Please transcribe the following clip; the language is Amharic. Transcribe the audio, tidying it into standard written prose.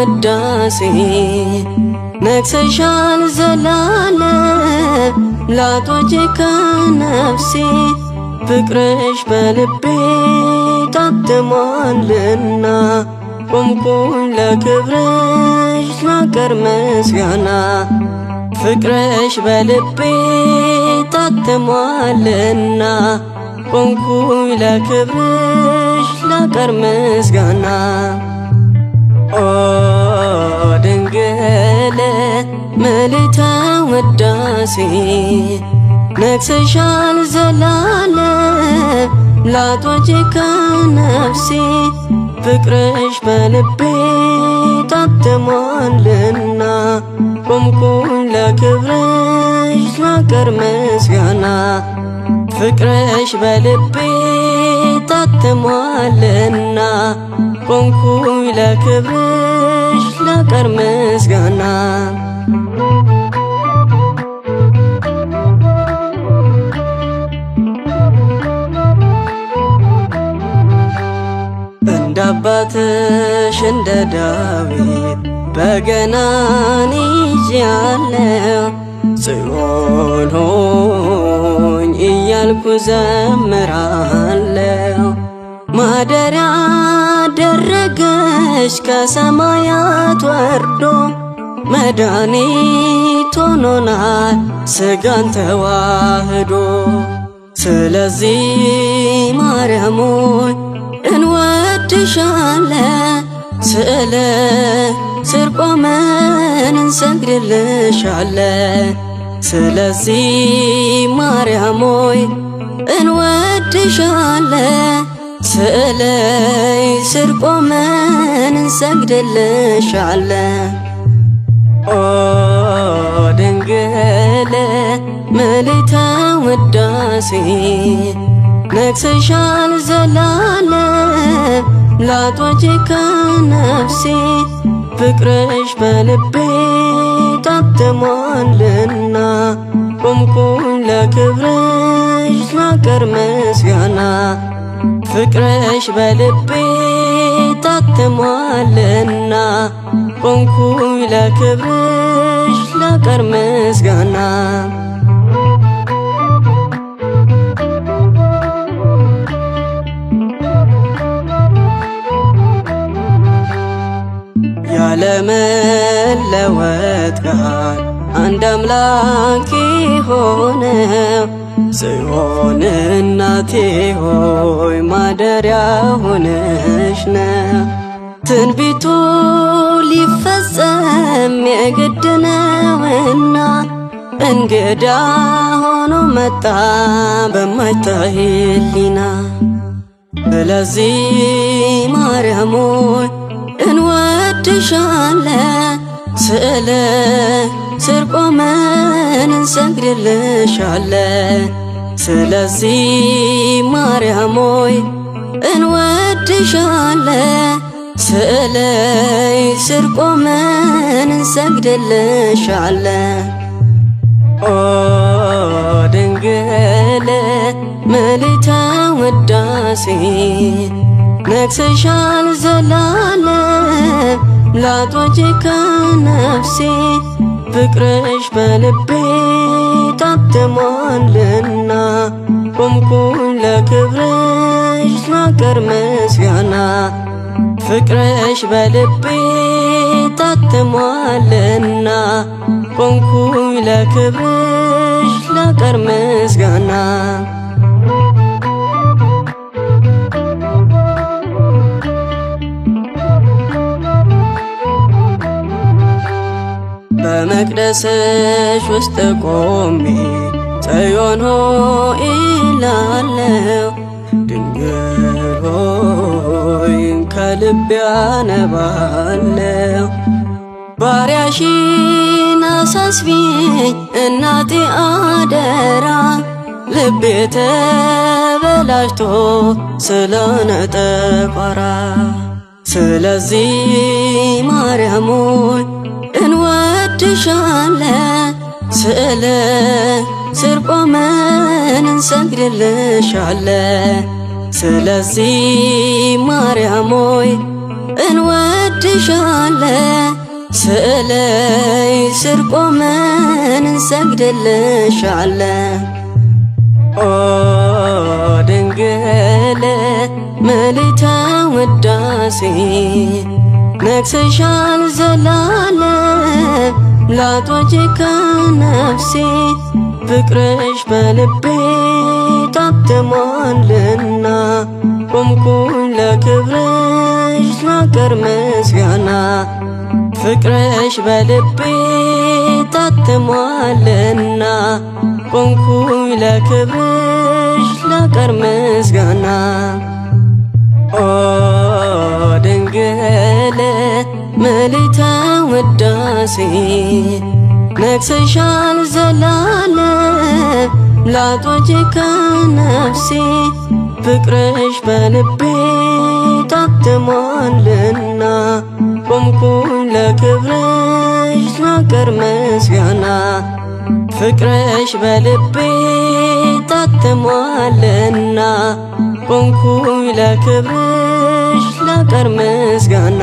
ውዳሴ ነግሰሻል ዘላለም ላቶቼ ከነፍሴ ፍቅርሽ በልቤ ታትሟልና ቆምኩኝ ለክብርሽ ላቀርብ ምስጋና ፍቅርሽ በልቤ ታትሟልና ቆምኩኝ ለክብርሽ ላቀርብ ምስጋና ኦ ድንግል ምልዕተ ውዳሴ ነግሰሻል ዘላለም ላቶቼ ከነፍሴ ፍቅርሽ በልቤ ታትሟልና ቆምኩኝ ለክብርሽ ላቀርብ ምስጋና ፍቅርሽ በልቤ ታትሟልና ቆምኩኝ ለክብርሽ ላቀርብ ምስጋና እንደ አባትሽ እንደ ዳዊት በገናን ይዤአለሁ ጽዮን ሆኝ እያልኩ ዘምራለሁ ማደሪያ አደረገሽ ከሰማያት ወርዶ መድኃኒት ሆኖናል ሥጋን ተዋህዶ ስለዚህ ማርያም ሆይ እንወድሻለን ስዕለ ስር ቆመን እንሰግድልሻለን ስለዚህ ማርያም ሆይ እንወድሻለን ስዕለ ስር ቆመን እንሰግድልሻለን ኦ ድንግል ምልዕተ ውዳሴ ነግሰሻል ዘላለም ላቶቼ ከነፍሴ ፍቅርሽ በልቤ ታትሟልና ቆምኩኝ ለክብርሽ ላቀርብ ምስጋና ፍቅርሽ በልቤ ታትሟልና ቆምኩኝ ለክብርሽ ላቀርብ ምስጋና ያለመለወጥ ቃል አንድ አምላክ ሆነው ጽዮን እናቴ ሆይ ማደሪያ ሆነሽ ነው ትንቢቱ ሊፈጸም የግድ ነውና እንግዳ ሆኖ መጣ በማይታይ ሕሊና ስለዚህ ማርያም ሆይ እንወድሻለን ስዕለ ስር ቆመን እንሰግድልሻለን ስለዚህ ማርያም ሆይ እንወድሻለን ስዕለ ስር ቆመን እንሰግድልሻለን ኦ ድንግል ምልዕተ ውዳሴ ነግሰሻል ዘላለም ላቶቼ ከነፍሴ ፍቅርሽ በልቤ ታትሟልና ቆምኩኝ ለክብርሽ ላቀርብ ምስጋና ፍቅርሽ በልቤ ታትሟልና ቆምኩኝ ለክብርሽ ላቀርብ ምስጋና በመቅደስሽ ውስጥ ቆሜ ጽዮን ሆይ እላለሁ ድንግል ሆይ ከልቤ አነባለሁ ባሪያሽን አሳስቢኝ እናቴ አደራ ልቤ ተበላሽቶ ስለሆነ ጠቋራ ስለዚህ ማርያም ሆይ እንወድሻለን ስዕለ ስር ቆመን እንሰግድልሻለን ስለዚህ ማርያም ሆይ እንወድ እንወድሻለን ስዕለይ ስር ቆመን እንሰግድልሻለን። ኦ ድንግል ምልዕተ ውዳሴ ነግሰሻል ዘላለም ላትወጪ ከነፍሴ ፍቅርሽ በልቤ ታትሟልና ቆምኩኝ ለክብርሽ ላቀርብ ምስጋና። ፍቅርሽ በልቤ ታትሟልና ቆምኩኝ ለክብርሽ ላቀርብ ምስጋና። ኦ ድንግል ምልዕተ ውዳሴ ነግሰሻል ዘላለም ላትወጪ ከነፍሴ ፍቅርሽ በልቤ ታትሟልና ቆምኩኝ ለክብርሽ ላቀርብ ምስጋና። ፍቅርሽ በልቤ ታትሟልና ቆምኩኝ ለክብርሽ ላቀርብ ምስጋና።